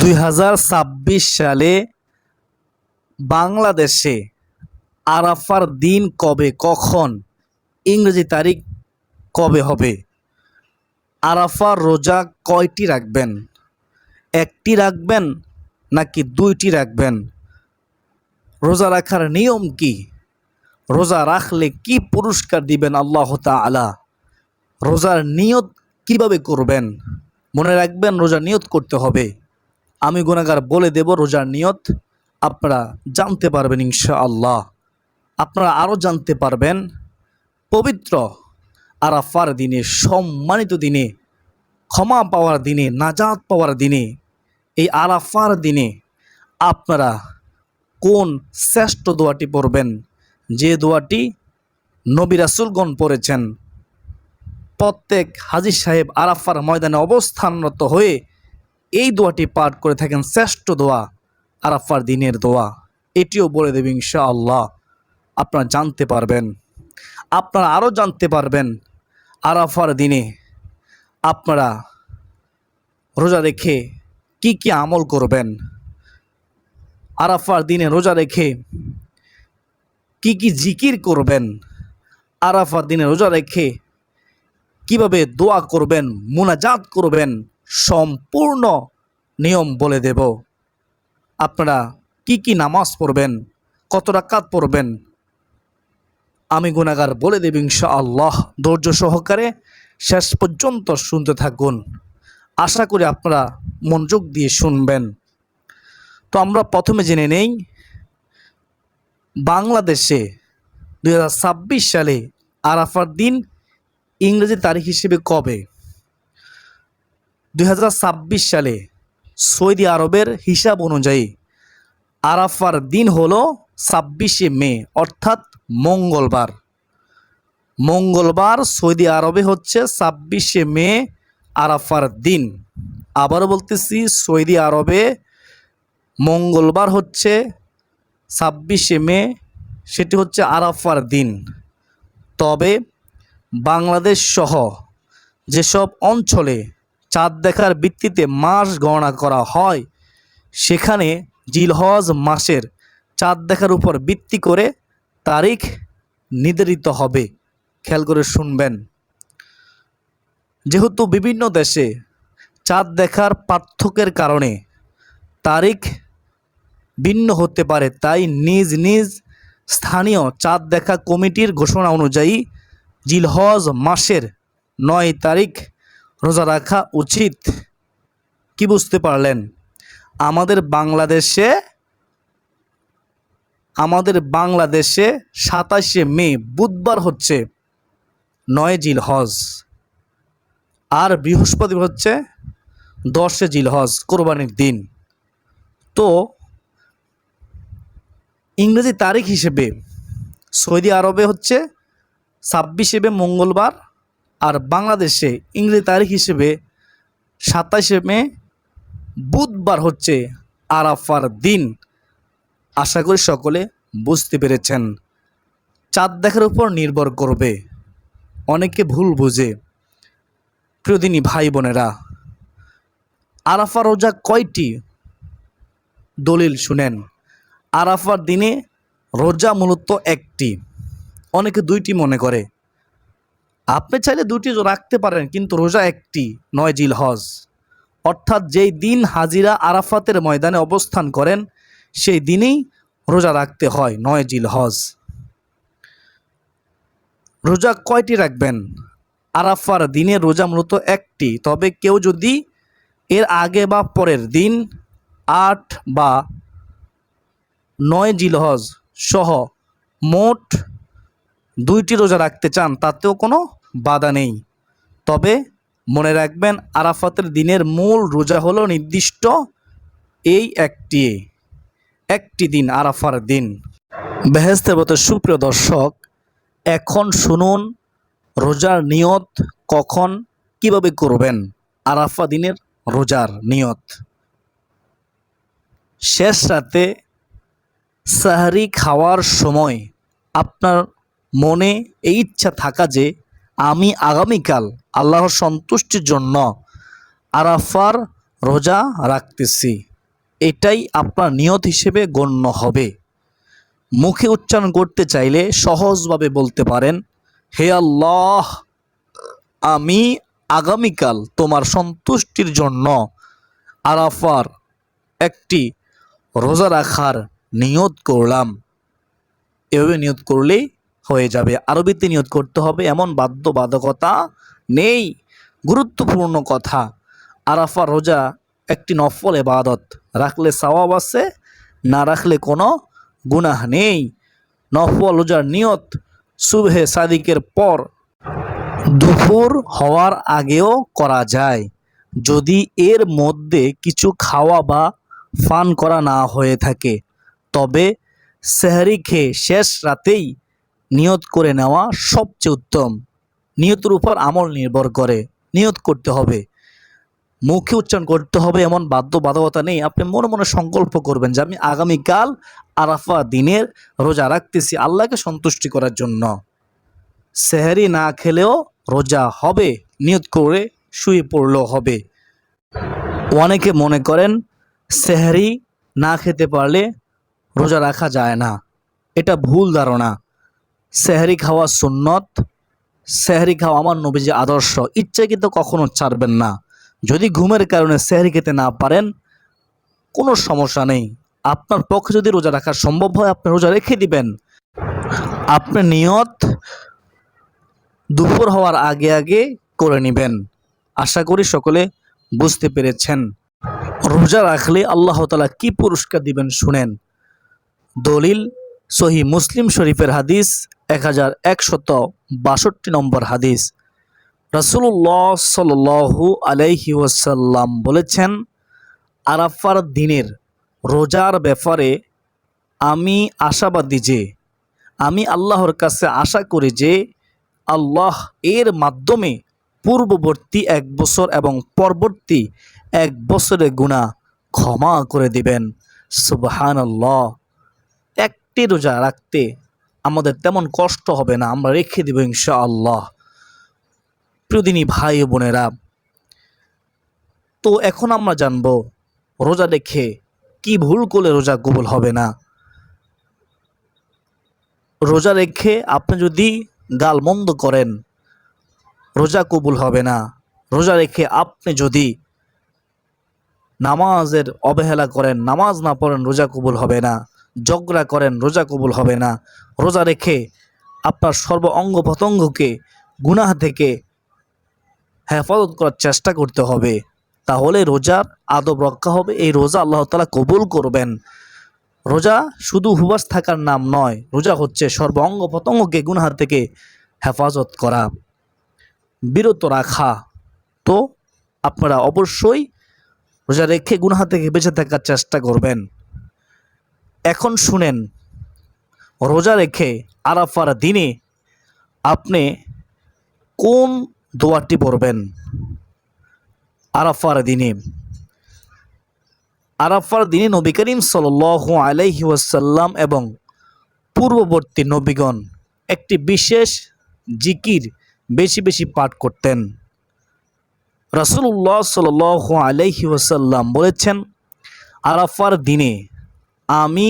2026 সালে বাংলাদেশে আরাফার দিন কবে, কখন, ইংরেজি তারিখ কবে হবে? আরাফার রোজা কয়টি রাখবেন? একটি রাখবেন নাকি দুইটি রাখবেন? রোজা রাখার নিয়ম কি? রোজা রাখলে কি পুরস্কার দিবেন আল্লাহ তাআলা? রোজার নিয়ত কিভাবে করবেন? মনে রাখবেন, রোজার নিয়ত করতে হবে। আমি গুনাহগার বলে দেব রোজার নিয়ত, আপনারা জানতে পারবেন ইনশাআল্লাহ। আপনারা আরও জানতে পারবেন পবিত্র আরাফার দিনে, সম্মানিত দিনে, ক্ষমা পাওয়ার দিনে, নাজাত পাওয়ার দিনে, এই আরাফার দিনে আপনারা কোন শ্রেষ্ঠ দোয়াটি পড়বেন, যে দোয়াটি নবী রাসূলগণ পড়েছেন। প্রত্যেক হাজী সাহেব আরাফার ময়দানে অবস্থানরত হয়ে এই দোয়াটি পাঠ করে থাকেন, শ্রেষ্ঠ দোয়া, আরাফার দিনের দোয়া। এটিও বলে দেবে ইনশাআল্লাহ, আপনারা জানতে পারবেন। আপনারা আরও জানতে পারবেন আরাফার দিনে আপনারা রোজা রেখে কি কি আমল করবেন, আরাফার দিনে রোজা রেখে কি কি জিকির করবেন, আরাফার দিনে রোজা রেখে কিভাবে দোয়া করবেন, মুনাজাত করবেন, সম্পূর্ণ নিয়ম বলে দেব। আপনারা কি কি নামাজ পড়বেন, কত রাকাত পড়বেন, আমি গুনাহগার বলে দেব ইনশাআল্লাহ। ধৈর্য সহকারে শেষ পর্যন্ত শুনতে থাকুন, আশা করি আপনারা মনোযোগ দিয়ে শুনবেন। তো আমরা প্রথমে জেনে নেই বাংলাদেশে 2026 সালে আরাফার দিন ইংরেজি তারিখ হিসেবে কবে? 2026 সালে সৌদি আরবের হিসাব অনুযায়ী আরাফার দিন হলো 26শে মে, অর্থাৎ মঙ্গলবার। মঙ্গলবার সৌদি আরবে হচ্ছে 26শে মে আরাফার দিন। আবারও বলতেছি, সৌদি আরবে মঙ্গলবার হচ্ছে 26শে মে, সেটি হচ্ছে আরাফার দিন। তবে বাংলাদেশ সহ যেসব অঞ্চলে চাঁদ দেখার ভিত্তিতে মাস গণনা করা হয়, সেখানে জিলহজ মাসের চাঁদ দেখার উপর ভিত্তি করে তারিখ নির্ধারিত হবে। খেয়াল করে শুনবেন। যেহেতু বিভিন্ন দেশে চাঁদ দেখার পার্থক্যের কারণে তারিখ ভিন্ন হতে পারে, তাই নিজ নিজ স্থানীয় চাঁদ দেখা কমিটির ঘোষণা অনুযায়ী জিলহজ মাসের 9 তারিখ রোজা রাখা উচিত। কি বুঝতে পারলেন? আমাদের বাংলাদেশে 27শে মে বুধবার হচ্ছে 9 জিলহজ, আর বৃহস্পতিবার হচ্ছে 10 জিলহজ, কোরবানির দিন। তো ইংরেজি তারিখ হিসেবে সৌদি আরবে হচ্ছে 26শে মে মঙ্গলবার, আর বাংলাদেশে ইংরেজি তারিখ হিসেবে 27শে মে বুধবার হচ্ছে আরাফার দিন। আশা করি সকলে বুঝতে পেরেছেন। চাঁদ দেখার উপর নির্ভর করবে, অনেকে ভুল বুঝে। প্রিয়দিনী ভাই বোনেরা, আরাফা রোজা কয়টি? দলিল শুনেন। আরাফার দিনে রোজা মূলত একটি, অনেকে দুইটি মনে করে। আপনি চাইলে দুইটি রাখতে পারেন, কিন্তু রোজা একটি, 9 জিলহজ, অর্থাৎ যেই দিন হাজিরা আরাফাতের ময়দানে অবস্থান করেন সেই দিনেই রোজা রাখতে হয়, 9 জিলহজ। রোজা কয়টি রাখবেন? আরাফার দিনে রোজা মূলত একটি, তবে কেউ যদি এর আগে বা পরের দিন 8 বা 9 জিলহজ সহ মোট 2টি রোজা রাখতে চান, তাতেও কোনো বাধা নেই। তবে মনে রাখবেন, আরাফাতের দিনের মূল রোজা হলো নির্দিষ্ট এই একটি দিন, আরাফার দিন। বেহেশতের মতো সুপ্রিয় দর্শক, এখন শুনুন রোজার নিয়ত কখন, কিভাবে করবেন আরাফা দিনের রোজার নিয়ত। শেষ রাতে সাহরি খাওয়ার সময় আপনার মনে এই ইচ্ছা থাকা যে আমি আগামীকাল আল্লাহর সন্তুষ্টির জন্য আরাফার রোজা রাখতেছি, এটাই আপনার নিয়ত হিসেবে গণ্য হবে। মুখে উচ্চারণ করতে চাইলে সহজভাবে বলতে পারেন, হে আল্লাহ, আমি আগামীকাল তোমার সন্তুষ্টির জন্য আরাফার একটি রোজা রাখার নিয়ত করলাম। এভাবে নিয়ত করলেই হয়ে যাবে। আরবিতে নিয়ত করতে হবে এমন বাধ্যবাধকতা নেই। গুরুত্বপূর্ণ কথা, আরাফা রোজা একটি নফল ইবাদত। রাখলে সওয়াব আছে, না রাখলে কোনো গুনাহ নেই। নফল রোজার নিয়ত সুবহে সাদিকের পর দুপুর হওয়ার আগেও করা যায়, যদি এর মধ্যে কিছু খাওয়া বা পান করা না হয়ে থাকে। তবে সেহরি খেয়ে শেষ রাতেই নিয়ত করে নেওয়া সবচেয়ে উত্তম। নিয়তের উপর আমল নির্ভর করে। নিয়ত করতে হবে, মুখে উচ্চারণ করতে হবে এমন বাধ্যবাধকতা নেই। আপনি মনে মনে সংকল্প করবেন যে আমি আগামীকাল আরাফা দিনের রোজা রাখতেছি আল্লাহকে সন্তুষ্টি করার জন্য। সেহরি না খেলেও রোজা হবে, নিয়ত করে শুয়ে পড়লেও হবে। অনেকে মনে করেন সেহরি না খেতে পারলে রোজা রাখা যায় না। এটা ভুল ধারণা। সেহরি খাওয়া সুন্নত, সেহরি খাওয়া আমার নবীজি আদর্শ। ইচ্ছাকৃত কখনো ছাড়বেন না। যদি ঘুমের কারণে সেহরি খেতে না পারেন কোনো সমস্যা নেই, আপনার পক্ষে যদি রোজা রাখা সম্ভব হয় আপনি রোজা রেখে দিবেন। আপনি নিয়ত দুপুর হওয়ার আগে আগে করে নেবেন। আশা করি সকলে বুঝতে পেরেছেন। রোজা রাখলে আল্লাহ তাআলা কি পুরস্কার দিবেন শুনেন। দলিল সহিহ মুসলিম শরীফের হাদিস 1162 নম্বর হাদিস। রাসূলুল্লাহ সাল্লাল্লাহু আলাইহি ওয়াসাল্লাম বলেছেন, আরাফার দিনের রোজার ব্যাপারে আমি আশাবাদী যে, আমি আল্লাহর কাছে আশা করি যে আল্লাহ এর মাধ্যমে পূর্ববর্তী 1 বছর এবং পরবর্তী 1 বছরের গুনাহ ক্ষমা করে দিবেন। সুবহানাল্লাহ। একটি রোজা রাখতে আমাদের তেমন কষ্ট হবে না, আমরা রেখে দেব ইনশাআল্লাহ। প্রিয়দিনী ভাই ও বোনেরা, তো এখন আমরা জানব রোজা রেখে কি ভুল করলে রোজা কবুল হবে না। রোজা রেখে আপনি যদি গালমন্দ করেন রোজা কবুল হবে না। রোজা রেখে আপনি যদি নামাজের অবহেলা করেন, নামাজ না পড়েন, রোজা কবুল হবে না। ঝগড়া করেন, রোজা কবুল হবে না। রোজা রেখে আপনার সর্ব অঙ্গ প্রত্যঙ্গকে গুনাহ থেকে হেফাজত করার চেষ্টা করতে হবে, তাহলে রোজার আদব রক্ষা হবে। এই রোজা আল্লাহ তাআলা কবুল করবেন। রোজা শুধু উপবাস থাকার নাম নয়, রোজা হচ্ছে সর্ব অঙ্গ প্রত্যঙ্গকে গুনাহ থেকে হেফাজত করা, বিরত রাখা। তো আপনারা অবশ্যই রোজা রেখে গুনাহ থেকে বেঁচে থাকার চেষ্টা করবেন। এখন শুনেন, রোজা রেখে আরাফার দিনে আপনি কোন দোয়াটি পড়বেন। আরাফার দিনে নবী করিম সাল্লাল্লাহু আলাইহি ওয়াসাল্লাম এবং পূর্ববর্তী নবীগণ একটি বিশেষ জিকির বেশি বেশি পাঠ করতেন। রাসূলুল্লাহ সাল্লাল্লাহু আলাইহি ওয়াসাল্লাম বলেছেন, আরাফার দিনে আমি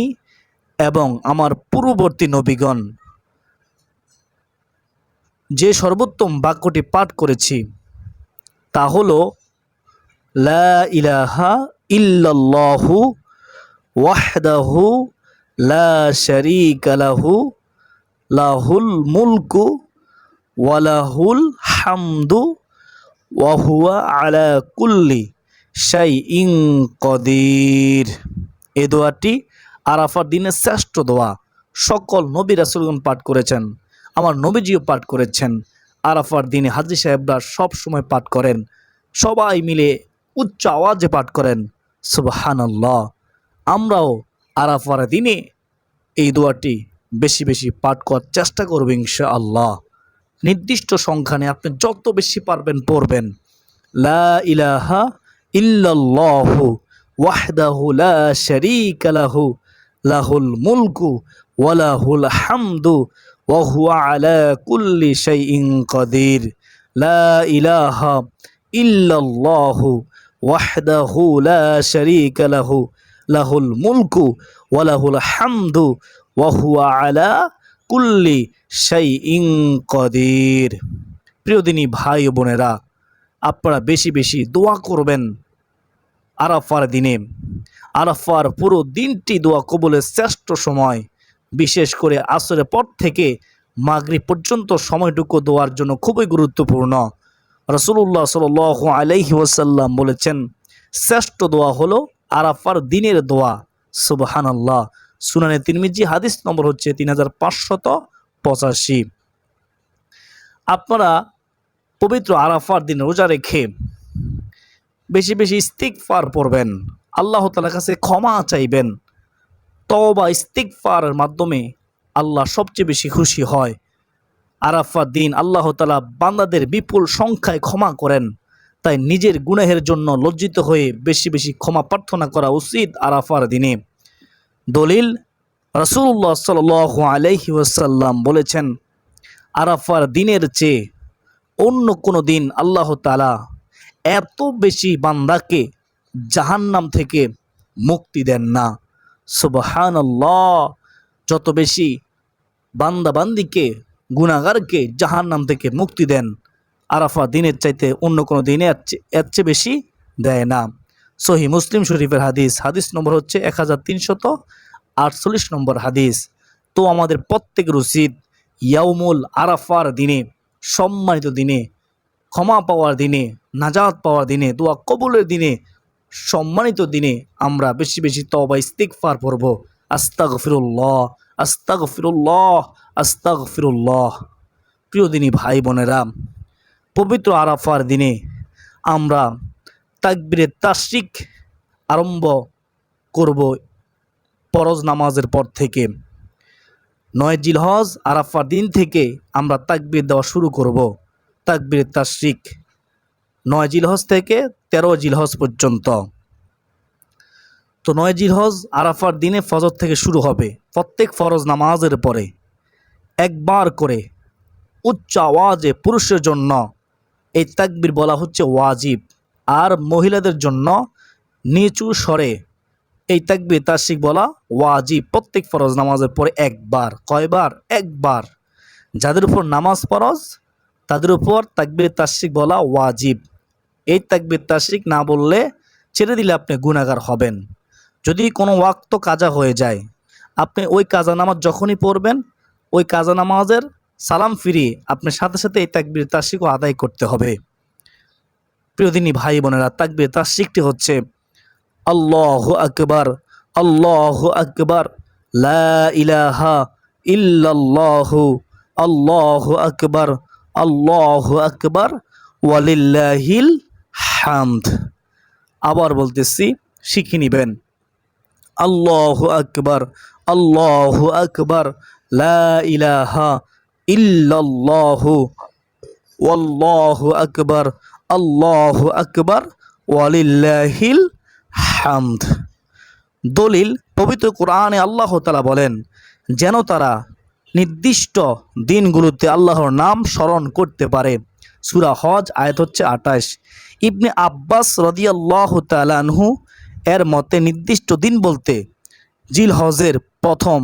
এবং আমার পূর্ববর্তী নবীগণ যে সর্বোত্তম বাক্যটি পাঠ করেছি তা হলো, লা ইলাহা ইল্লাল্লাহু ওয়াহদাহু লা শারীকা লাহু লাহুল মুলকু ওয়া লাহুল হামদু ওয়া হুয়া আলা কুল্লি শাইইন কদির। এই দোয়াটি আরাফার দিনের শ্রেষ্ঠ দোয়া। সকল নবী রাসূলগণ পাঠ করেছেন, আমার নবীজিও পাঠ করেছেন। আরাফার দিনে হাজী সাহেবরা সব সময় পাঠ করেন, সবাই মিলে উচ্চ আওয়াজে পাঠ করেন, সুবহানাল্লাহ। আমরাও আরাফার দিনে এই দোয়াটি বেশি বেশি পাঠ করার চেষ্টা করব ইনশাআল্লাহ। নির্দিষ্ট সংখ্যানে আপনি যত বেশি পারবেন পড়বেন। লা ইলাহা ইল্লাল্লাহু ওয়াহদাহু লা শারীকা লাহু লাহুল মুলকু ওয়া লাহুল হামদু ওয়া হুয়া আলা কুল্লি শাইইন কদির। লা ইলাহা ইল্লাল্লাহু ওয়াহদাহু লা শারীকা লাহু লাহুল মুলকু ওয়া লাহুল হামদু ওয়া হুয়া আলা কুল্লি শাইইন কাদির। প্রিয় দিনী ভাই ও বোনেরা, আপনারা বেশি বেশি দোয়া করবেন আরাফার দিনে। আরাফার পুরো দিনটি দোয়া কবুলের শ্রেষ্ঠ সময়। বিশেষ করে আসরের পর থেকে মাগরিব পর্যন্ত সময়টুকু দোয়ার জন্য খুবই গুরুত্বপূর্ণ। রাসূলুল্লাহ সাল্লাল্লাহু আলাইহি ওয়াসাল্লাম বলেছেন, শ্রেষ্ঠ দোয়া হলো আরাফার দিনের দোয়া। সুবহানাল্লাহ। সুনানে তিরমিজি, হাদিস নম্বর হচ্ছে 3585। আপনারা পবিত্র আরাফার দিন রোজা রেখে বেশি বেশি ইস্তিগফার পড়বেন, আল্লাহ তাআলার কাছে ক্ষমা চাইবেন। তওবা ইস্তিগফারের মাধ্যমে আল্লাহ সবচেয়ে বেশি খুশি হয়। আরাফার দিন আল্লাহ তাআলা বান্দাদের বিপুল সংখ্যায় ক্ষমা করেন। তাই নিজের গুনাহের জন্য লজ্জিত হয়ে বেশি বেশি ক্ষমা প্রার্থনা করা উচিত আরাফার দিনে। দলিল, রাসূলুল্লাহ সাল্লাল্লাহু আলাইহি ওয়াসাল্লাম বলেছেন, আরাফার দিনের চেয়ে অন্য কোনো দিন আল্লাহ তাআলা এত বেশি বান্দাকে জাহান্নাম থেকে মুক্তি দেন না। সুবহানাল্লাহ। যত বেশি বান্দা বান্দিকে, গুনাহগারকে জাহান্নাম থেকে মুক্তি দেন, আরাফা দিনের চাইতে অন্য কোনো দিনে এর চেয়ে বেশি দেয় না। সহিহ মুসলিম শরীফের হাদিস, হাদিস নম্বর হচ্ছে 1348 নম্বর হাদিস। তো আমাদের প্রত্যেকের উচিত ইয়াউমুল আরাফার দিনে, সম্মানিত দিনে, ক্ষমা পাওয়ার দিনে, নাজাত পাওয়ার দিনে, দোয়া কবুলের দিনে, সম্মানিত দিনে আমরা বেশি বেশি তওবা ইস্তিগফার পড়ব। আস্তাগফিরুল্লাহ, আস্তাগফিরুল্লাহ, আস্তাগফিরুল্লাহ। প্রিয় দিনী ভাই বোনেরা, পবিত্র আরাফার দিনে আমরা তাকবীরে তাশরিক আরম্ভ করব ফরজ নামাজের পর থেকে। 9 জিলহজ আরাফার দিন থেকে আমরা তাকবীর দেওয়া শুরু করব। তাকবীরে তাশরিক 9 জিলহজ থেকে 13 জিলহজ পর্যন্ত। তো 9 জিলহজ আরাফার দিনে ফজর থেকে শুরু হবে। প্রত্যেক ফরজ নামাজের পরে একবার করে উচ্চ আওয়াজে পুরুষের জন্য এই তাকবীর বলা হচ্ছে ওয়াজিব, আর মহিলাদের জন্য নিচু স্বরে এই তাকবীর তাশরিক বলা ওয়াজিব। প্রত্যেক ফরজ নামাজের পরে একবার। কয়বার? একবার। যাদের উপর নামাজ ফরজ তাদের উপর তাকবীর তাশরিক বলা ওয়াজিব। এই তাকবীর তাশরিক না বললে, ছেড়ে দিলে আপনি গুনাহগার হবেন। যদি কোনো ওয়াক্ত কাজা হয়ে যায়, আপনি ওই কাজা নামাজ যখনই পড়বেন, ওই কাজা নামাজের সালাম ফিরিয়ে আপনার সাথে সাথে এই তাকবীর তাশরিকও আদায় করতে হবে। প্রিয় দিনী ভাই বোনেরা, তাকবীর তাশরিকটি হচ্ছে আল্লাহু আকবার, আল্লাহু আকবার, লা ইলাহা ইল্লাল্লাহু, আল্লাহু আকবার, আল্লাহু আকবার, ওয়ালিল্লাহিল হামদ। আবার বলতেছি, শিখে নিবেন। আল্লাহু আকবার, আল্লাহু আকবার, লা ইলাহা ইল্লাল্লাহু, আল্লাহু আকবার, আল্লাহু আকবার, ওয়ালিল্লাহিল হামদ। দলিল, পবিত্র কোরআনে আল্লাহ তাআলা বলেন, যেন তারা নির্দিষ্ট দিনগুলোতে আল্লাহর নাম স্মরণ করতে পারে। সূরা হজ আয়াত হচ্ছে 28। ইবনে আব্বাস রাদিয়াল্লাহু তাআলা আনহু এর মতে নির্দিষ্ট দিন বলতে জিলহজের প্রথম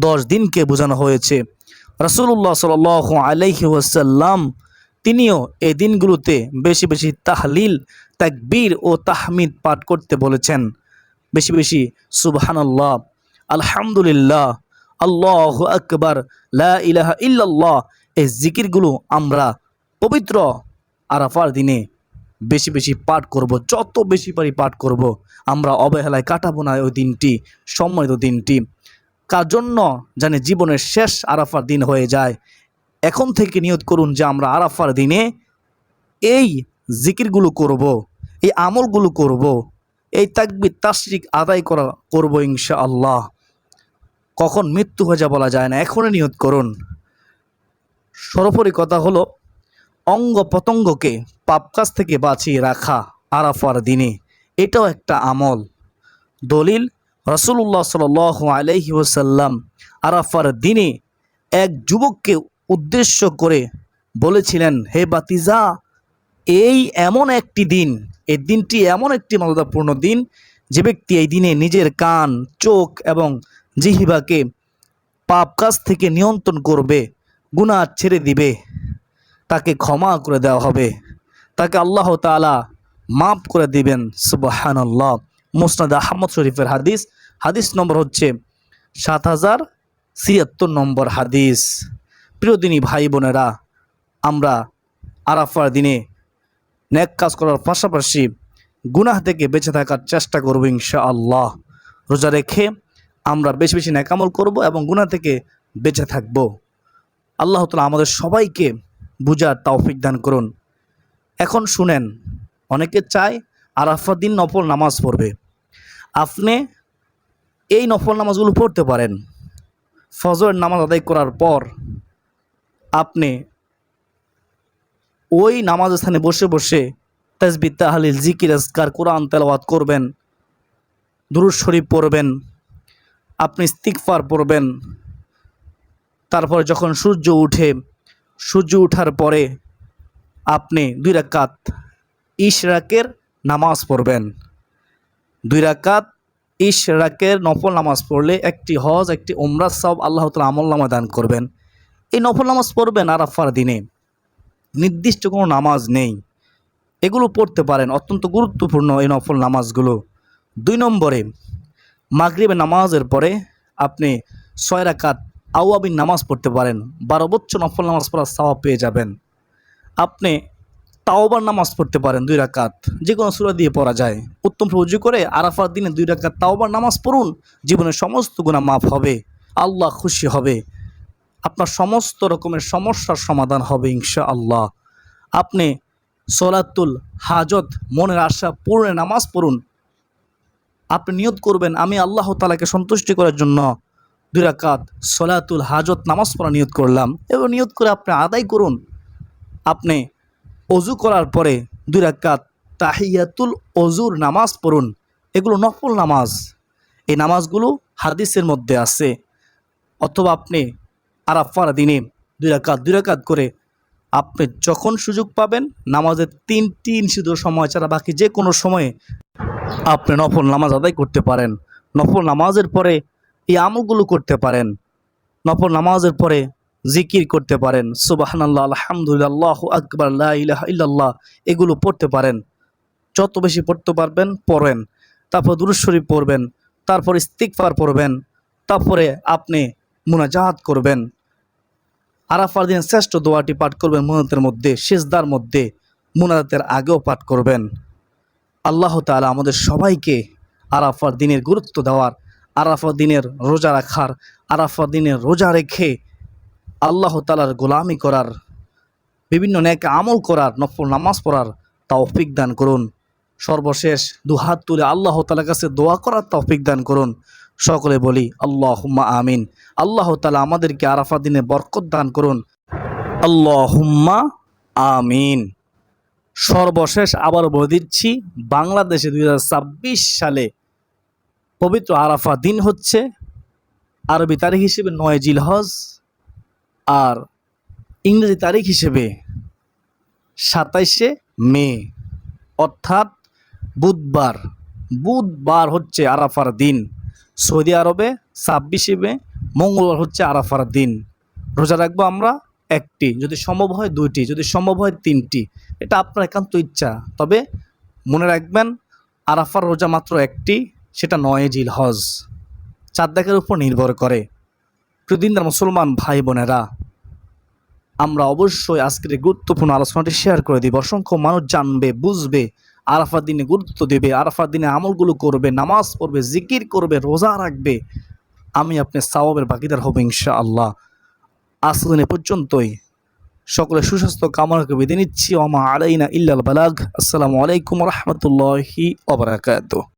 10 দিনকে বোঝানো হয়েছে। রাসূলুল্লাহ সাল্লাল্লাহু আলাইহি ওয়াসাল্লাম তিনিও এই দিনগুলোতে বেশি বেশি তাহলিল, তাকবীর ও তাহমিদ পাঠ করতে বলেছেন। বেশি বেশি সুবহানাল্লাহ, আলহামদুলিল্লাহ, আল্লাহু আকবার, লা ইলাহা ইল্লাল্লাহ এই জিকিরগুলো আমরা পবিত্র আরাফার দিনে বেশি বেশি পাঠ করব। যত বেশি পারি পাঠ করব। আমরা অবহেলায় কাটাবো না ওই দিনটি, সম্মানিত দিনটি। কার জন্য জানি জীবনের শেষ আরাফার দিন হয়ে যায়। এখন থেকে নিয়ত করুন যে আমরা আরাফার দিনে এই জিকিরগুলো করব, এই আমলগুলো করব, এই তাকবীর তাশরিক আদায় করব ইনশাআল্লাহ। কখন মৃত্যু হয়ে যা বলা যায় না, এখনই নিয়ত করুন। সর্বোপরি কথা হলো, অঙ্গ প্রত্যঙ্গকে পাপ কাজ থেকে বাঁচিয়ে রাখা আরাফার দিনে, এটাও একটা আমল। দলিল, রাসূলুল্লাহ সাল্লাল্লাহু আলাইহি ওয়াসাল্লাম আরাফার দিনে এক যুবককে উদ্দেশ্য করে বলেছিলেন, হে বাতিজা, এই এমন একটি দিন, এই দিনটি এমন একটি মর্যাদাপূর্ণ দিন যে ব্যক্তি এই দিনে নিজের কান, চোখ এবং জিহ্বাকে পাপ কাজ থেকে নিয়ন্ত্রণ করবে, গুনাহ ছেড়ে দিবে, তাকে ক্ষমা করে দেওয়া হবে, তাকে আল্লাহ তাআলা মাফ করে দিবেন। সুবহানাল্লাহ। মুসনাদ আহমদ শরীফের হাদিস, হাদিস নম্বর হচ্ছে 7076 নম্বর হাদিস। প্রিয় দিনী ভাই বোনেরা, আমরা আরাফার দিনে নেক কাজ করার পাশাপাশি গুনাহ থেকে বেঁচে থাকার চেষ্টা করব ইনশাআল্লাহ। রোজা রেখে আমরা বেশি বেশি নেক আমল করব এবং গুনাহ থেকে বেঁচে থাকব। আল্লাহ তাআলা আমাদের সবাইকে বুঝার তৌফিক দান করুন। এখন শুনেন, অনেকে চায় আরাফার দিন নফল নামাজ পড়বে। আপনি এই নফল নামাজগুলো পড়তে পারেন। ফজরের নামাজ আদায় করার পর আপনি ওই নামাজ স্থানে বসে বসে তাসবিহ, তাহলিল, জিকির, আজকার, কোরআন তেলাওয়াত করবেন, দুরূদ শরীফ পড়বেন, আপনি ইস্তিগফার পড়বেন। তারপরে যখন সূর্য ওঠার পরে আপনি 2 রাকাত ইশরাকের নামাজ পড়বেন। 2 রাকাত ইশরাকের নফল নামাজ পড়লে একটি হজ, একটি উমরাহ সওয়াব আল্লাহ তাআলা আমলনামায় দান করবেন। এই নফল নামাজ পড়বেন আরাফার দিনে। নির্দিষ্ট কোনো নামাজ নেই, এগুলো পড়তে পারেন, অত্যন্ত গুরুত্বপূর্ণ এই নফল নামাজগুলো। 2 নম্বরে মাগরিবের নামাজের পরে আপনি 6 রাকাত আওয়াবিন নামাজ পড়তে পারেন। 12 বছর নফল নামাজ পড়ার সওয়াব পেয়ে যাবেন। আপনি তাওবার নামাজ পড়তে পারেন 2 রাকাত, যে কোনো সূরা দিয়ে পড়া যায়। উত্তম ওযু করে আরাফার দিনে 2 রাকাত তাওবার নামাজ পড়ুন, জীবনের সমস্ত গুনাহ মাফ হবে, আল্লাহ খুশি হবে, আপনার সমস্ত রকমের সমস্যার সমাধান হবে ইনশাআল্লাহ। আপনি সলাতুল হাজত, মনের আশা পূরণের নামাজ পড়ুন। আপনি নিয়ত করবেন, আমি আল্লাহ তাআলাকে সন্তুষ্টি করার জন্য 2 রাকাত সলাতুল হাজত নামাজ পড়া নিয়ত করলাম, এবং নিয়ত করে আপনি আদায় করুন। আপনি অজু করার পরে 2 রাকাত তাহিয়াতুল অজুর নামাজ পড়ুন। এগুলো নফল নামাজ, এই নামাজগুলো হাদিসের মধ্যে আছে। অথবা আপনি আরাফার দিনে 2 রাকাত করে আপনি যখন সুযোগ পাবেন নামাজের 3টি নিষিদ্ধ সময় ছাড়া বাকি যে কোনো সময়ে আপনি নফল নামাজ আদায় করতে পারেন। নফল নামাজের পরে এই আমলগুলো করতে পারেন। নফল নামাজের পরে জিকির করতে পারেন, সুবহানাল্লাহ, আলহামদুলিল্লাহ, আল্লাহু আকবার, লা ইলাহা ইল্লাল্লাহ, এগুলো পড়তে পারেন। যত বেশি পড়তে পারবেন পড়েন। তারপর দুরূদ শরীফ পড়বেন, তারপর ইস্তিগফার পড়বেন, তারপরে আপনি মুনাজাত করবেন। আরাফার দিন শ্রেষ্ঠ দোয়াটি পাঠ করবেন মুনাজাতের মধ্যে, সিজদার মধ্যে, মুনাজাতের আগেও পাঠ করবেন। আল্লাহ তাআলা আমাদের সবাইকে আরাফার দিনের গুরুত্ব দেওয়ার, আরাফার দিনের রোজা রাখার, আরাফার দিনের রোজা রেখে আল্লাহ তাআলার গোলামি করার, বিভিন্ন নেক আমল করার, নফল নামাজ পড়ার তৌফিক দান করুন। সর্বশেষ দুহাত তুলে আল্লাহ তাআলার কাছে দোয়া করার তৌফিক দান করুন। সকলে বলি আল্লাহুম্মা আমিন। আল্লাহ তাআলা আমাদেরকে আরাফার দিনে বরকত দান করুন। আল্লাহুম্মা আমিন। সর্বশেষ আবার বলে দিচ্ছি, বাংলাদেশে 2026 সালে পবিত্র আরাফা দিন হচ্ছে আরবি তারিখ হিসেবে 9 জিলহজ, আর ইংরেজি তারিখ হিসেবে 27 মে, অর্থাৎ বুধবার হচ্ছে আরাফার দিন। সৌদি আরবে 26 মে মঙ্গলবার হচ্ছে আরাফার দিন। রোজা রাখবো আমরা 1টি, যদি সম্ভব হয় 2টি, যদি সম্ভব হয় 3টি, এটা আপনার একান্ত ইচ্ছা। তবে মনে রাখবেন আরাফার রোজা মাত্র 1টি, সেটা 9 জিলহজ, চাঁদ দেখার উপর নির্ভর করে। প্রতিদিনদার মুসলমান ভাই বোনেরা, আমরা অবশ্যই আজকের এই গুরুত্বপূর্ণ আলোচনাটি শেয়ার করে দিব। অসংখ্য মানুষ জানবে, বুঝবে, আরাফার দিনে গুরুত্ব দেবে, আরাফার দিনে আমলগুলো করবে, নামাজ পড়বে, জিকির করবে, রোজা রাখবে। আমি আপনি সওয়াবের ভাগীদার হব ইনশাআল্লাহ। আজ দিনে পর্যন্তই, সকলে সুস্বাস্থ্য কামনা করে বিদায় নিচ্ছি। ওয়া মা আলাইনা ইল্লাল বালাগ। আসসালামু আলাইকুম ওয়া রাহমাতুল্লাহি ওয়া বারাকাতুহু।